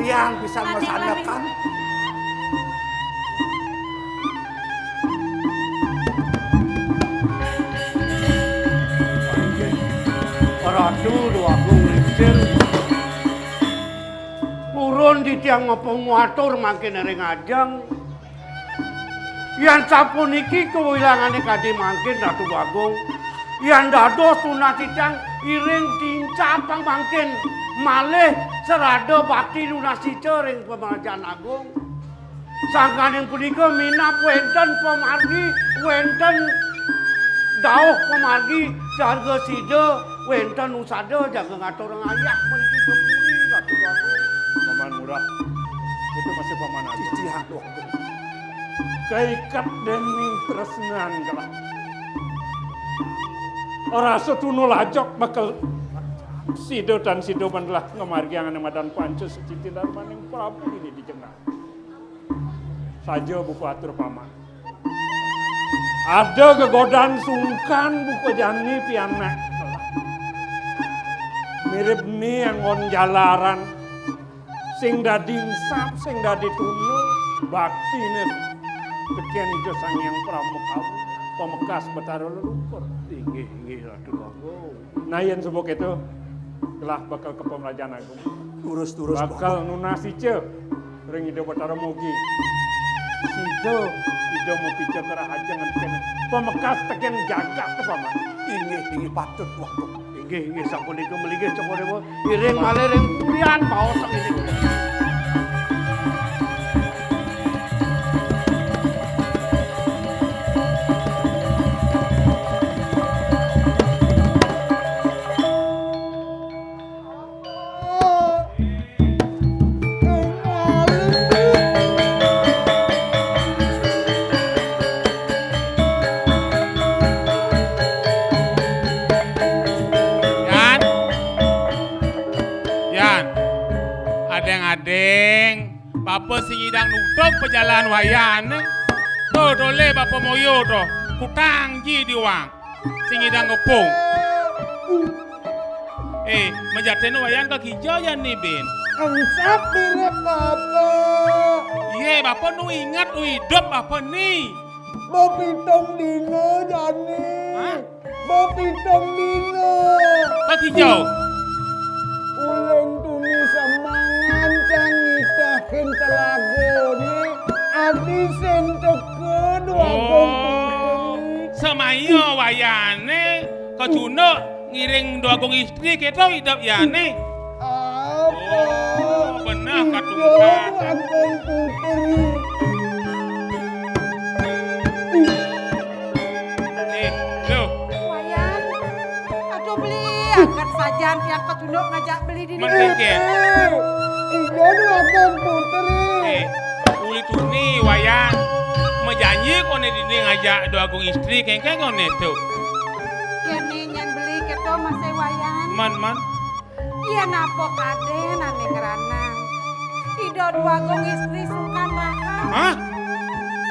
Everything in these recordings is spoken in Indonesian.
Yang bisa mesanakan Ratu dua licin purun di tiang ngopong watur makin ring ajang yang sapuniki kewilangan kadi makin Ratu Bagong yang dados tunati tiang iring dincapang makin malih serada bakti lunasica ring Pemarajan Agung. Sangkaning punika minap wenten pamargi, wenten dawuh pamargi jarga sida, wenten usada jaga ngatur ayah mriki kepuri Ratu Bagong. Paman Murah, itu masih paman aja. Cicihan doh. Kaikat dening tresnan kalah. Ora setunu lajok bakal Sido dan Sido manlah ngemargi yang madan pancu seciti darmaning Prabu ini dijenengan. Saja buku atur paman. Ada kegodaan sungkan buku jani pianak. Mirip nih yang on jalaran. Sing dadi insap, sing dadi tunu, bakti nih. Tekian ijo sang yang pramuka, pemekas betara leluhur. Inggih Ratu Bagong. Nah yang sebut itu telah bakal ke Pemerajan Agung. Turus bakal nunasi ce ring ide betara mugi. Sido mau pice ke rahajangan kene. Pemekas tekian gagak ke paman. Inggih patut Bagong. Inggih sapunika melinggih cokodewa iring malih ring kurian paosok ini. Bapak singidang nutup pejalan wayan. Tuh dole bapak moyo tuh. Kutangji diwang. Singidang ngepung. Menjaten wayan ke hijau ya nih bin. Ansap mirip bapak. Iya bapak nu ingat nu hidup bapak nih. Bopitong dino jani. Bopitong dino. Ke hijau. Uleng tuni semangan cang itahin telagone. Adi senteke dua gong. Semayo wayane kejuno ngiring dua gong istri kita hidup ya nih. Apa? Benar katungkan. Dua gong putri. Loh. Wayan, aduh beli angkat saja tiang ketunuk ngajak beli beli di Man mana? kengken. Iya doakan putri. Uli tuni wayan. Mejanji kone dini ngajak do agung istri kengken kone tuh. Kene nyan beli keto masih wayan. Man. Iya napo kaden ane ngeranang. Ido dua gong istri sukan raha. Hah?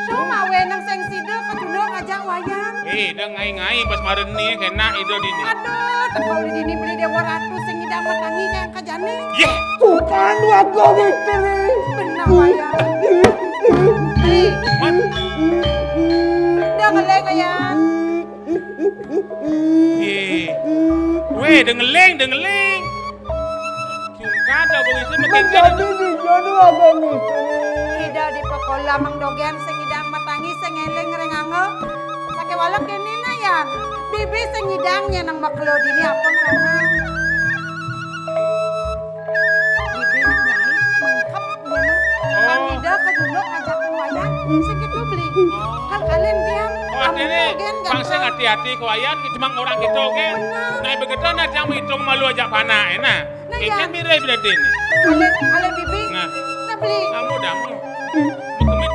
Cuma wenang seng sida ketuno ngajak wayan. Dah ngai-ngai pas mareni kena ido dini. Aduh, tekau di dini beli dewa ratu sing idang matangi kayak kajane. Yeh. Sukan doakan istri. Benar wayan. Beli, Man. udah ngeleng wayan. Weh, dengeleng. Cium kata bang istri makin Menjadi dijodoh akan istri. Ida di pekola mang dogen sing idang matangi sing eleng ngerenganggo. Sake walak kene na yan. Bibi sing idangnya nang maklo dini apa ngeranang. Bibi nang lain mengkap nyen. Bang Ida keduno ngajak wayan sikit lu beli. Kan kalian diam. Oh, ini bangsa hati-hati kawayan, cuma orang gitu, oke? Nah, begitu nanti yang hitung malu aja panah, enak. Ini mirip berarti ini. Kalian bibi. Nah, Nah beli. kamu Kemit,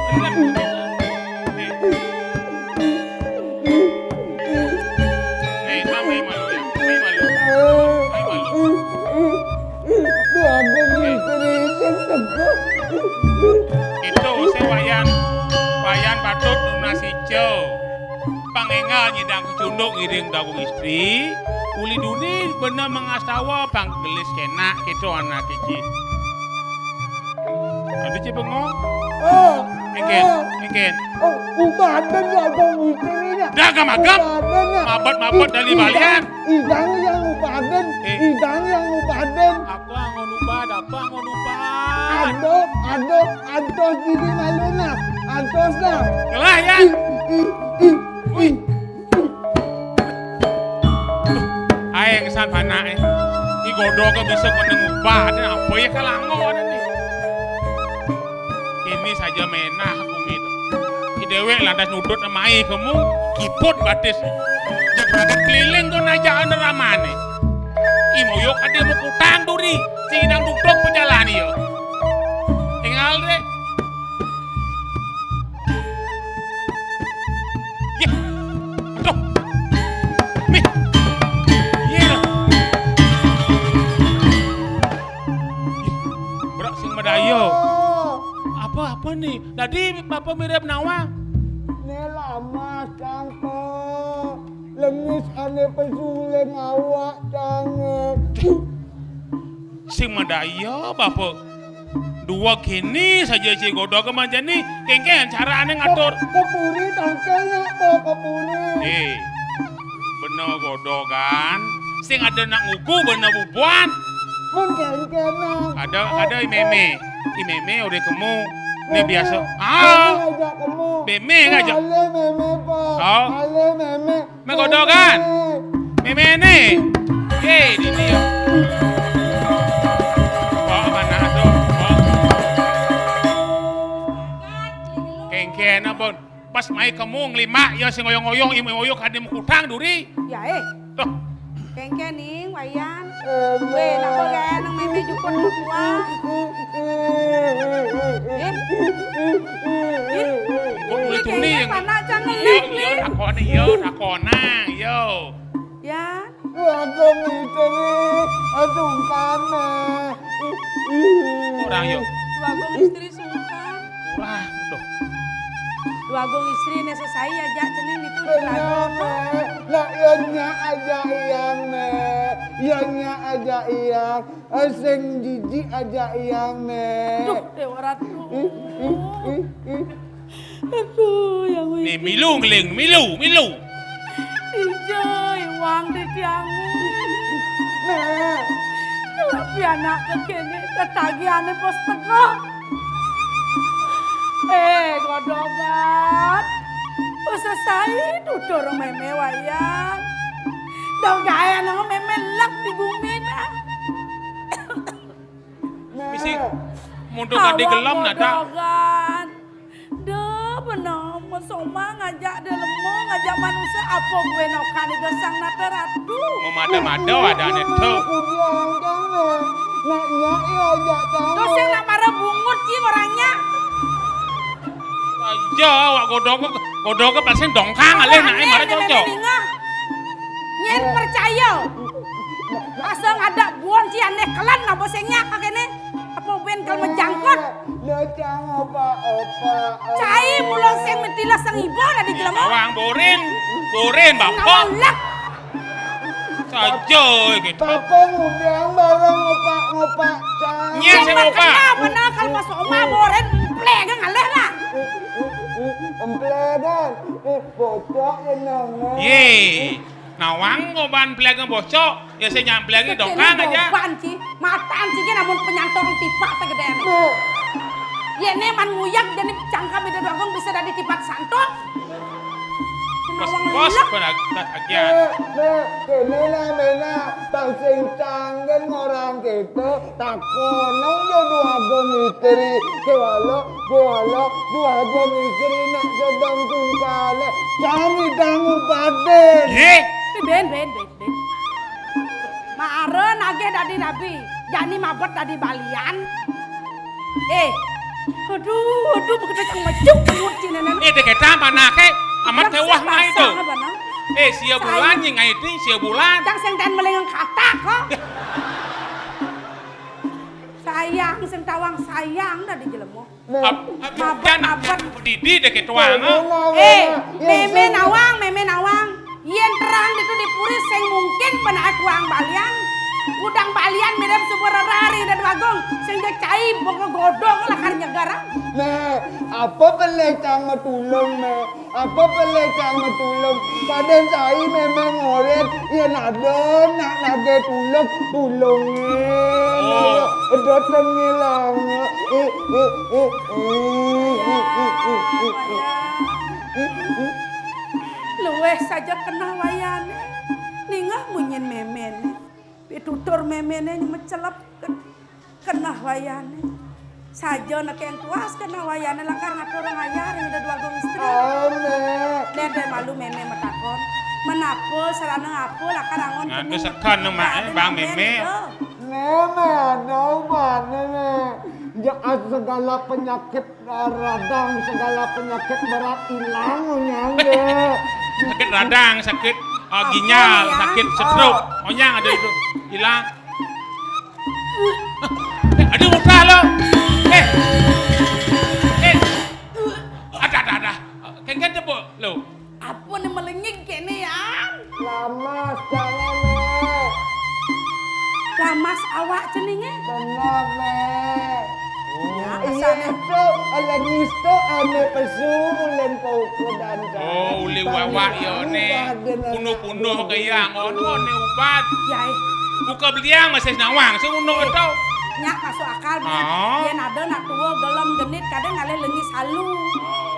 nih, mami malu ya, mami malu. Doakan istri sing tegak. Itu saya wayan patut lunas hijau. Pangengal nyidang kecunduk ngiring dagung istri. Uli duni bener mengastawa bang gelis kena gitu anak kiki. Ada cipengong? Engken. Oh, ubadan doakan istrinya. Dagang magam. Mabot dari balian. Idang yang ubadan. Aku angon ubad. Antos gini maluna. Antos dah. Kelah ya. Wih. Ayo kesan panah Ini godok ke bisa kena ubah. Dan apa ya kalangon ini. Ini saja menah aku gitu. Ki dewek lantas nudut amai kamu. Kiput batis. Jaga keliling kau najaan ramane. Imo yuk ada mau kutang duri. Sidang duduk perjalanan yo. Tinggal deh. Ya. Tuh. Nih. Iya. Berak sing medayo. Apa nih? Tadi bapak mirip nawang. Lama cangko. Lengis ane pesuleng awak jangan. Sing medayo bapak. Dua kini saja si godok kemanjani. Kengken cara aneh ngatur. Kepuri tangkanya kepuri. Bener godok kan. Sing ada nak nguku bener bubuan. Mungkin kena. Ada imeme udah kamu. Ini biasa. Ngajak kamu. Meme ngajak. Ale meme pak. Oh. Ale meme. Menggodok kan? Meme nih. Ini ya. Bawa mana tuh? Kengken apa? Pas mai kamu ngelima ya sing ngoyong-ngoyong imo-imo kadim kutang duri. Ya Tuh. kengken nih wayan. Weh nak bagai nang meme juput tua. Gue tuni yang. Panak jangan Yo nakona. Ya. Doakan istri. Asungkana. Orang yo. Dua gong istri sukan. Wah, tuh. Dua gong istri nih selesai aja cening itu lagu. Nah, ianya aja iangnya aja iang, sing jijik aja iang Duh, Dewa Ratu. Aduh, yang Nih milu ngeling, milu. Ijo, iwang di tiangu. Nah, Tapi anak kekini ketagihannya pos tengah. Godogan. Pos selesai, tutur meme wayan. Daw gaya nang meme lak di bumi na. Misi mundur kadi gelam nada. Godogan. Duh, bener. Soma ngajak dia lemo, ngajak manusia apa gue nokan itu sang nata ratu. Mau mada-mada ada nih tuh. aku bilang kan, nak nyai aja tahu. Terus yang nak marah bungut cing orangnya. Aja awak godok pasti dongkang alih naik marah cocok. Nyen percaya. Asal ada buon si aneh kelan na bosengnya kakene. Apa ben kalau menjangkut. Nah jangan apa. Cai mulo seng mentilah sang ibu ada di jelema. Awang borin bapak. Nawalak. Saja gitu. Papa ngundang bareng ngopak cang. Nyen sing opa. Benar kalau masuk oma boren plegang aleh lah. Empledan, bocok ya nang. Ye. Nawang ngoban pelagang bocok, ya saya nyampe lagi dongkang aja. Ban ci, mataan ci kan namun penyantong tipak tegedean. Ya ne man nguyak jadi cangka beda doang bisa dari tipak santok. Bos pada agian. Kene lah mena bang sing canggen orang gitu takon nang yo dua istri kewalo dua istri nak sedang tungkale kami dangu baden. Ye. Ben. Mare nage dari nabi, jani mabot dari balian. Aduh, begitu cang macuk mulut cinenan. Dek kita mana ke? Amat tewah mah itu. Sia bulan yang itu sia bulan. Cang seng dan melengang kata kok. Sayang, seng tawang sayang dah di jelemo. Mabot didi dek kita wang. Meme nawang. Yen terang itu dipuri seng mungkin penaat uang balian. Udang balian mirip subur rari dan bagong. Seng cai boko godong lah kan negara. Apa pelecang matulong Apa pelecang matulong? Paden saya memang ngoret. Ya nade nak nade tulongin. Datang ngilang. Luweh saja kena wayane. Ningah munyin memen. Pitutur memene mecelap kena wayane. Saja nak yang tuas kena wayane lah karena orang ayar yang udah dua gong istri. Nede malu meme metakon. Menapo serana ngapo lah karangon. Ada sekan nama bang meme. Meme ada mana jangan segala penyakit radang, segala penyakit berat hilang nyangge. Sakit radang, sakit ginjal, sakit stroke, onyang ada itu hilang. Aduh muka lo. Ada. Kengken tepuk lo. Apa nih melengik kene ya? Lama jangan Lamas awak ceningnya. benar Ya, iya itu ala nisto ane pesu ulen pau dan Uli wawa yo ne. Punuh kaya ngono ne ubat. Yai, Buka beliang masih nawang, sing uno itu. nyak masuk akal bi. Oh. Yen ada nak tua gelem genit kadang ngale lengis halu.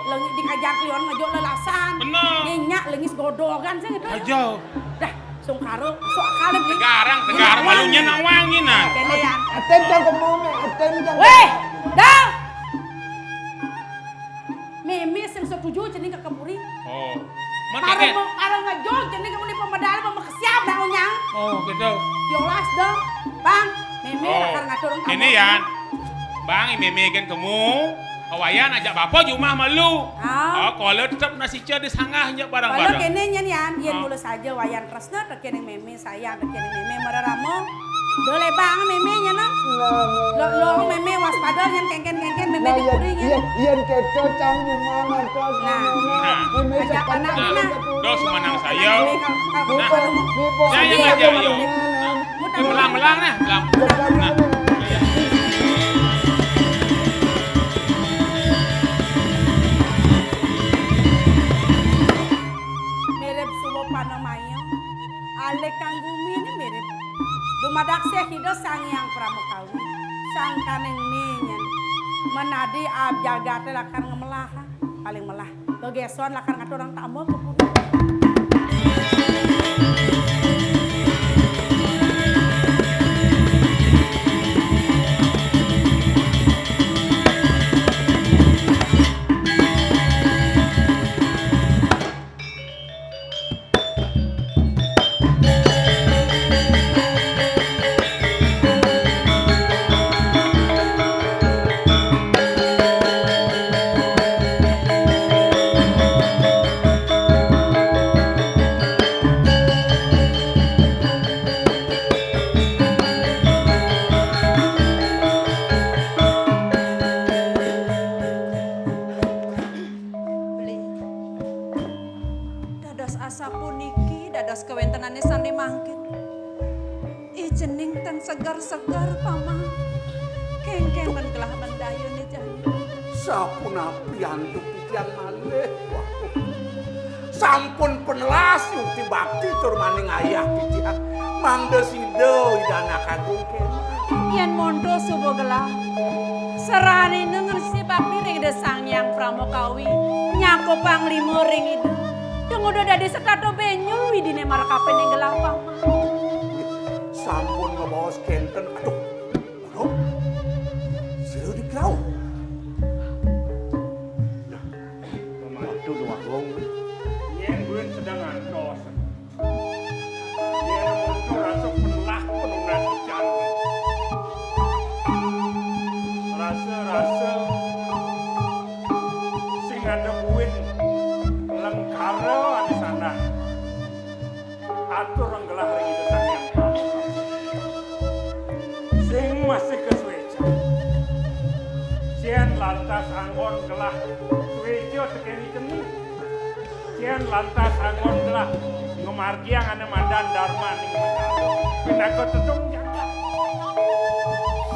Lengis dikajak lion ngajak lelasan. Bener. Nyak lengis godogan sing itu. Aja. Dah, sungkaro masuk akal bi. Tegar malunya nawang ngina. Kene ya. aten jang kemome aten jang Weh, dah. Meme sing setuju cening ke kemuri. Oh. Mana ke? Para ngajak cening kamu di pemedal memekesiap dah unyang. Oh, gitu. Yolas dong. Bang, meme lakar ngatur kamu. Ini ya. Bang, meme kan kamu. Awayan ajak bapak rumah malu. Ah. Kalau tetap nasi cia di sangahnya Kalau barang-barang. kene nyen yan, yen Ah. mulai saja wayan tresna tekene meme sayang tekene meme mararamo. Dole bang meme nya na. Lo meme waspada nyen kengken meme dipuri nya. Yen keto cang rumah terus meme Ajak anak na. Dos menang saya. Kalau Saya yang aja yo. Melang-melang nah, melang. Nah. mirip suwo panamayo. Ale kang bumi ini mirip. Dumadak hido sang yang pramukawi. Sang kaneng ninyen. Menadi abjagate lakar ngemelah. Paling melah. Begeson lakar ngaturang tamu kepun. segar paman. Kengkeng mengelah mendayu nih jayu. Sapunapi antuk titian malih. Sampun penelas yukti bakti tur maning ayah titian. Mangda sido idana kagung kemah. Yen mondo subuh gelah. Serani nengen si bakti ring desang yang pramokawi. Nyako panglima ring itu. Tunggu udah dari setato benyul widine markapen yang gelah paman. Sampun ngebawa skenten. Aduh. Sido dikrau. Waduh lu agong. Yen gue sedang antos. Yen muncul rasa penelah penuh nasi cantik. Rasa sing ada buin lengkara di sana. Atur renggelah ring itu sang yang sing masih kesueca. Cian lantas anggon gelah sueco tekeni ceni. Cian lantas anggon gelah ngemargi yang ada madan dharma ning megalo. Pinako tetung jaga.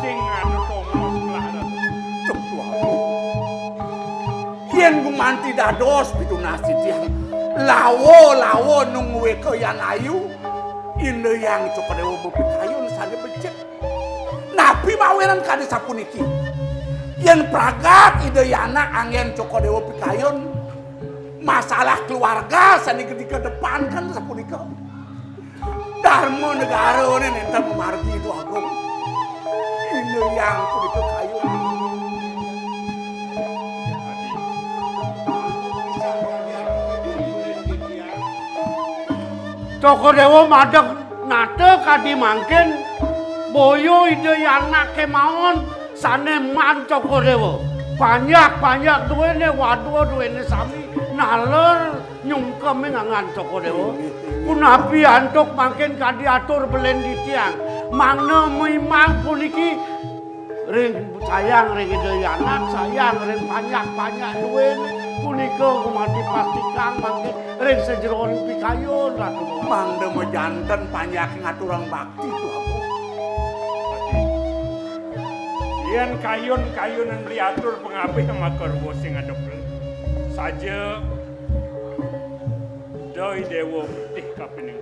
Sing anu tongos gelah ada. Yen gumanti dados pitunasi tiang. Lawo nungwe ke yang ayu. Ine yang cokodewo bepikayun sade becek. Napi maweran kade sapuniki. Yen pragat ide yana angin cokodewo pikayun. Masalah keluarga sani ketika depan kan sapunika. Dharma negara ini nenta memargi itu agung. Ine yang punika kayun. Cokodewo madeg nate kadi mangkin boyo ide anak kemawon sane man Cokodewo banyak duwene waduh duwene sami naler nyungkeme ngangan Cokodewo punapi antuk mangkin kadi atur belen di tiang mangna memang puniki ring sayang ring ide anak sayang ring banyak duwene punika kumati pastikan mangkin ring sejeron pikayun ratu mangda mejanten panjak ngaturang bakti itu aku Yen kayun beli atur pengabih makar sing ada beli saja doi dewo putih kapening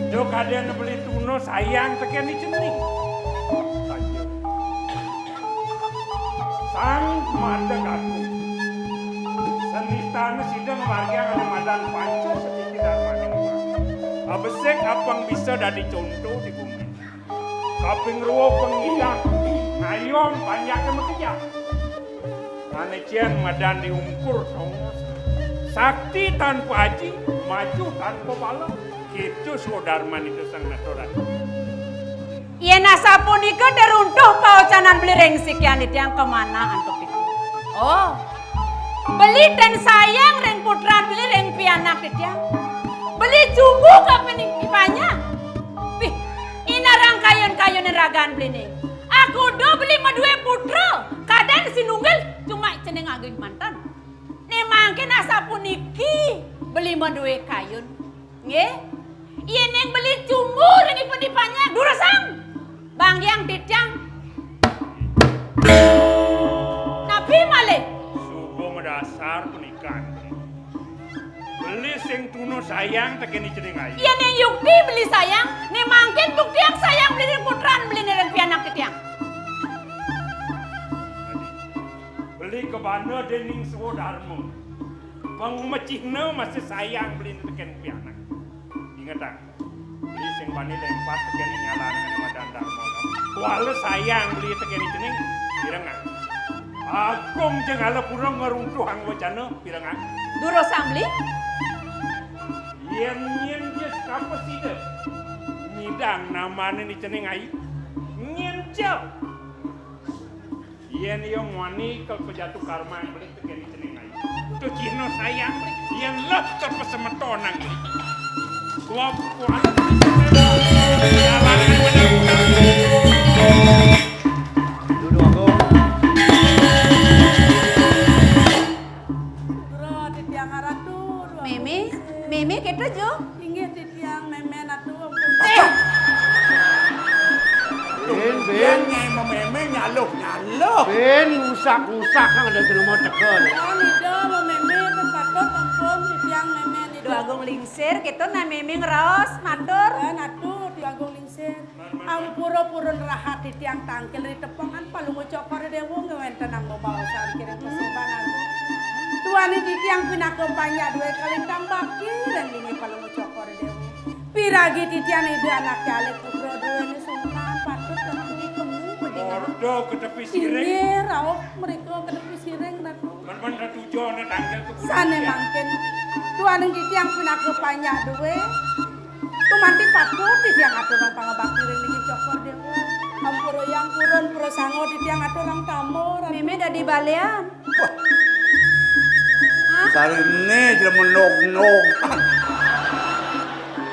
do kalian beli tuno sayang tekeni cening saja sang mata aku senistana sidang marga ada madan panca sedikit darmani abesek apang bisa dari contoh di bumi kaping ruo pengidang ngayom panjangnya mekejap manecian madan diungkur tongos sakti tanpa aji maju tanpa bala gitu sodarman itu sang natural Iya nasa punika deruntuh paucanan beli rengsik yang yang kemana antuk itu oh beli dan sayang reng putran beli reng pianak ditiang beli jumbo kapening ipanya pih inarang kayon ragan beli nih aku do beli madue putra kadang si nunggil cuma ceneng ageng mantan nih mangkin asa puniki beli madue kayon nge iya neng beli jumbo reng ipanya durasang bang yang ditiang nabi malih dasar pernikahan beli sing tuno sayang tekeni cening ayu iya neng yukti beli sayang nih mangkin bukti yang sayang beli neng putran beli neng pianak ketiang beli kebana dening sewo dharma pangumecihna masih sayang beli teken pianak ingat tak beli sing bani lempat tekeni nyalan dengan madan dharma wala sayang beli tekeni cening birangan Agung jeung ala purang ngeruntuh ang wacana pirangan. Duro sambli? Yen geus kapasida. Nyidang namane ni ceneng ayu. Nyen jauh. Yen yo wani ke pejatu karma beli teken ni ceneng ayu. Tu cino sayang yen leuh ke pesemetonang beli. Kuap kuat. Mimi kita jo inggih titiang memen atuh nyai meme nyaluk. Ben rusak-rusak kan ada jelema tekel. Oh, nida mau meme tempatut tempom di tiang meme nida. Dua agung lingsir gitu na meme ngeraos matur. Aduh, di agung lingsir. Ampura-purun rahat di tiang tangkil di tepongan palungo cokor dewo ngewenten nang bawasan kirim kesimpan aku. Tuani di tiang pindah banyak dua kali tambah kirim ini palungo cokor dewo. Piragi di tiang ibu anak alik putro dua ini sungkan patut tenang di kemu. Ordo ke tepi sireng. Ini rauk mereka ke tepi sireng ratu. Men tujuan tanggal ke Sane mangkin. Tuani di tiang pindah banyak dua. Tumanti patut di tiang atur orang pangabakti ini cokor dewo. Ampuro yang purun puro sango di tiang atur orang tamur. Meme dah di balean. Sarene jelema nog-nog.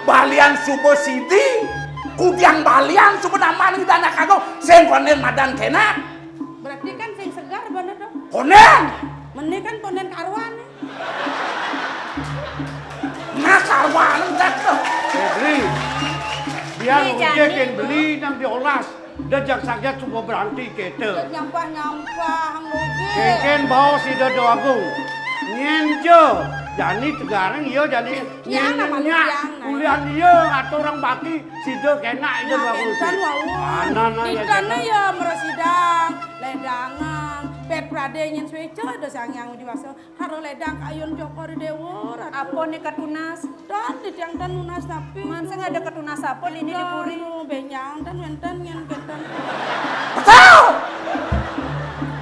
Balian subo sidi, kudiang balian subo namani dana kagok, sing konen madan kena. Berarti kan sing segar bener dong. Konen, Meni kan konen karwan. nah karwan tak tuh. Febri, dia Ini ngejekin jadi. beli nang diolas. Dejak sakit semua berhenti kita. Nyampah ngoge. Keken bawa si Dodo Agung. Nyenjo. Jani tegareng iya jani Tiang nama lu nyenyak. tiang, nah. Kuliah dia atau orang baki si Do kena itu Nah, bagus. entan wau. Anak-anak ya Ditana ya meresidang, ledangan, peprade nyen swece ada sang yang diwasa. Haro ledang kayun cokor dewo. Apa nih ketunas? Dan di tiang dan lunas tapi. Mansa nggak ada ketunas apa ini di puri. Benyang dan wenten nyen kenten. Betul.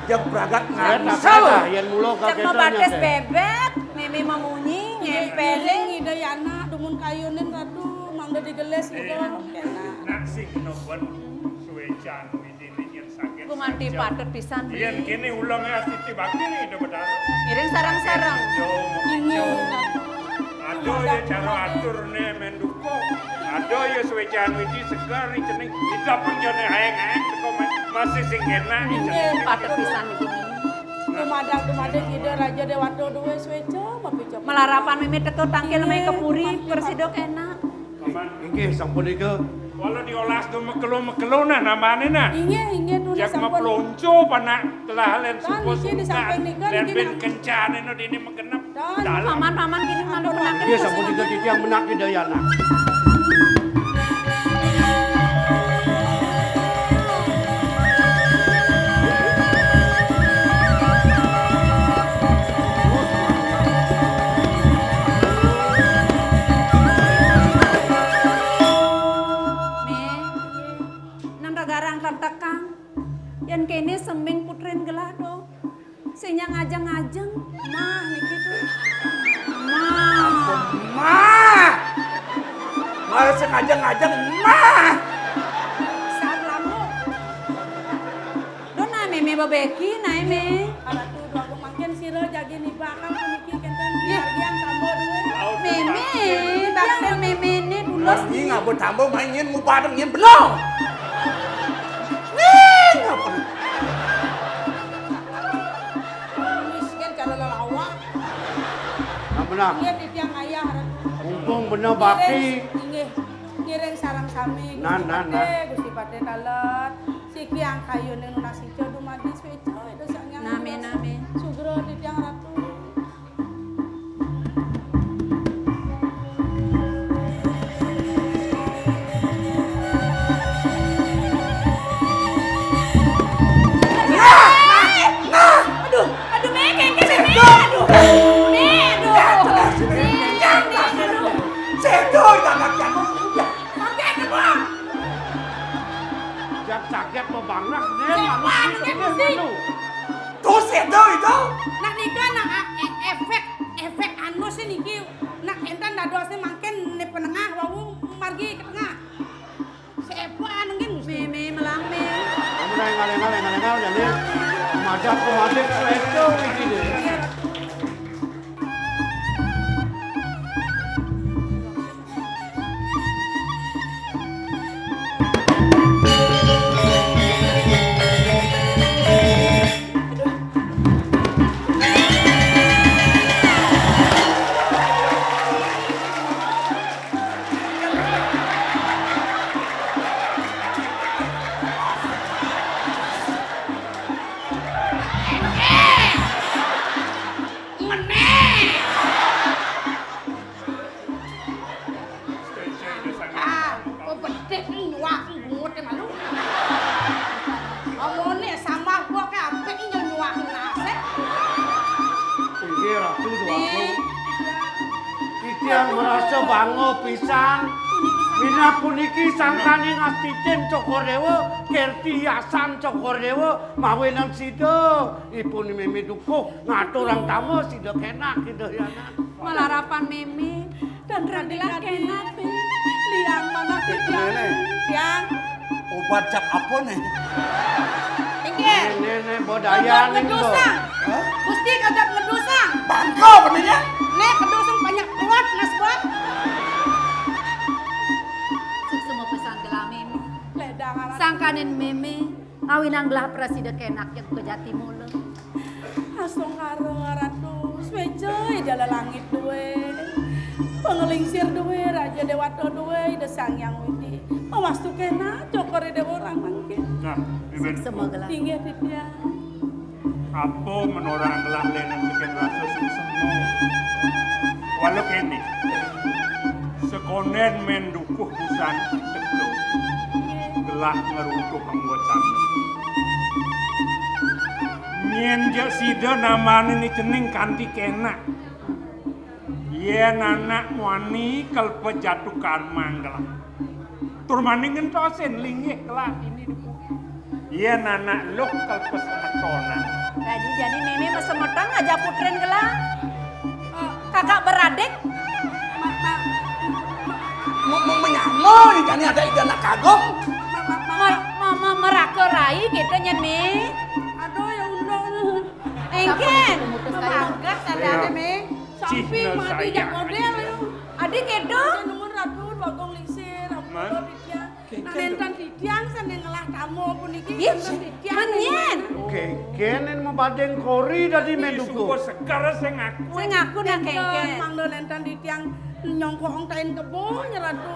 Dia beragat Saya tak ngansel. ada yang mulu Cek kakek mau bates bebek, meme memunyi, Peleng ngempeleng. ide yana dumun kayunin ratu mangga digeles gitu kena. Nasi kenobon suwecan ini sakit. Kumanti patut pisan. Yen kene ulangnya asiti bakti nih itu benar. Miring sarang-sarang. Jo Inge Ado ya cara atur nih menduko. Ado ya suwecan wiji segar nih ceneng. Itu apa jone aeng-aeng teko masih sing kena Inge Patut pisan begini. Tumadang ide raja dewato duwe swece mapi cok. Melarapan meme teko tangkil main ke puri, persidok enak. Ini sampun itu. Walau diolas tuh mekelo nah namanya nah. Inge tuh Jak sampun. melonco pana telah len Dan supo iki di samping nih, kan len iki ben nang- kencan eno dini megenep. Dan Dalam. Paman-paman gini mana penakin. Dia sampun itu yang menak di Dayana. Me, nang ragarang tertekang. Yan kene sembing putrin gelado. Sinya ngajeng-ngajeng. Mah niki tuh. Mah. Mah. Malah sengaja-ngajeng mah. saat lamu Dona meme babeki nae me. ratu dua makin sira jagi nih bakal puniki kenten bagian tambo duwe. Meme, bakten meme ini dulos Ini ngabut tambah mainin mu padang nyin belum. Nih ngapa? Miskin cara lelawak. Nah, benar. Inge di tiang ayah ratu. Mumpung benar bakti. Inge ngiring sarang sami Nan, Gusti Pate kalet siki ang kayu ning nasi codu madi swece itu sang yang Name. sugro di tiang ratu. Aduh me, kengke me. Aduh. Me, aduh. Sedo jangan jangan. Jak sakit mau bangnak nih. Malu. Tuh sedo itu. Nak nika nak efek anu sih niki nak entan dadosnya mangken ne penengah wau margi ke tengah. Sepa anu gen Meme melame. Kamu ngaleng-ngaleng jadi. Majak kumadik itu begini. Tiang merasa bangga pisan. Mina puniki sangkani ngastiten Cokorewo, kerti yasan Cokorewo, mawenan sida. Ipun mimi dukuh ngaturang tamu sida kenak gitu ya. Melarapan Meme dan radilah kenak. Liang mana tiang? Tiang. Obat cap apa nih? Tinggi. Nenek bodaya nih lo. Gusti kagak ngedosa. Bangko benarnya? Nek kedosa banyak keluar nas buat. Semua pesan gelah Meme. Ledang alat. Sangkanin Meme ngawinang gelah presiden kenak yang ke jati mula. Asong karo ratu. Swejay jala langit duwe. Pengelingsir duwe raja dewata duwe ida sangyang widi. Memastu kena cokore dewa orang mangkin. Nah, Mimin, Semua gelah. Tinggi titia. apa menorang gelah lenen bikin rasa semua. Walau kini, sekonen mendukuh busan teguh, gelah ngeruntuh pembuatan. Nyenja sida namanya ni cening kanti kena. Ye nanak wani kalpa jatuhkan manggalah. Tur maningin tosen linggih kelah ini dukuh. Ye nanak luk kalpa semetona. Jadi Meme mesemetang aja putren gelah. Kakak beradik. Mau menyamo ini ada ikan kagum. Merakerai gitu nyen Me. Aduh ya undang. Engken. Memanggas ada Meng. Sampai Cihna mati saya. jak model ya. Adik gitu. Nomor ratu bagong lisir. Man. Nah nentan titiang sana ngelah tamu pun iki. Ih, titiang. manyen. Kenen mau badeng kori dari Suko mendukuh. sekarang saya ngaku. Saya ngaku nak kengken. Mangdo nentan titiang nyongkong tain kebo nyeradu.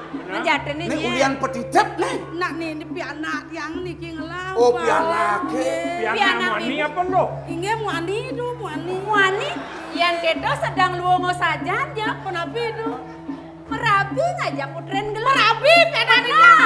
Menjadi nih Ini nyen. ulian petitep nih. Nak nih di pianak tiang niki ngelah. Oh, pianak, ke. Piana wani apa lo? Inge muani itu muani. Wani yang gitu sedang luongo saja aja. Kenapa itu? Merabi ngajak putren gelah. Merabi penannya.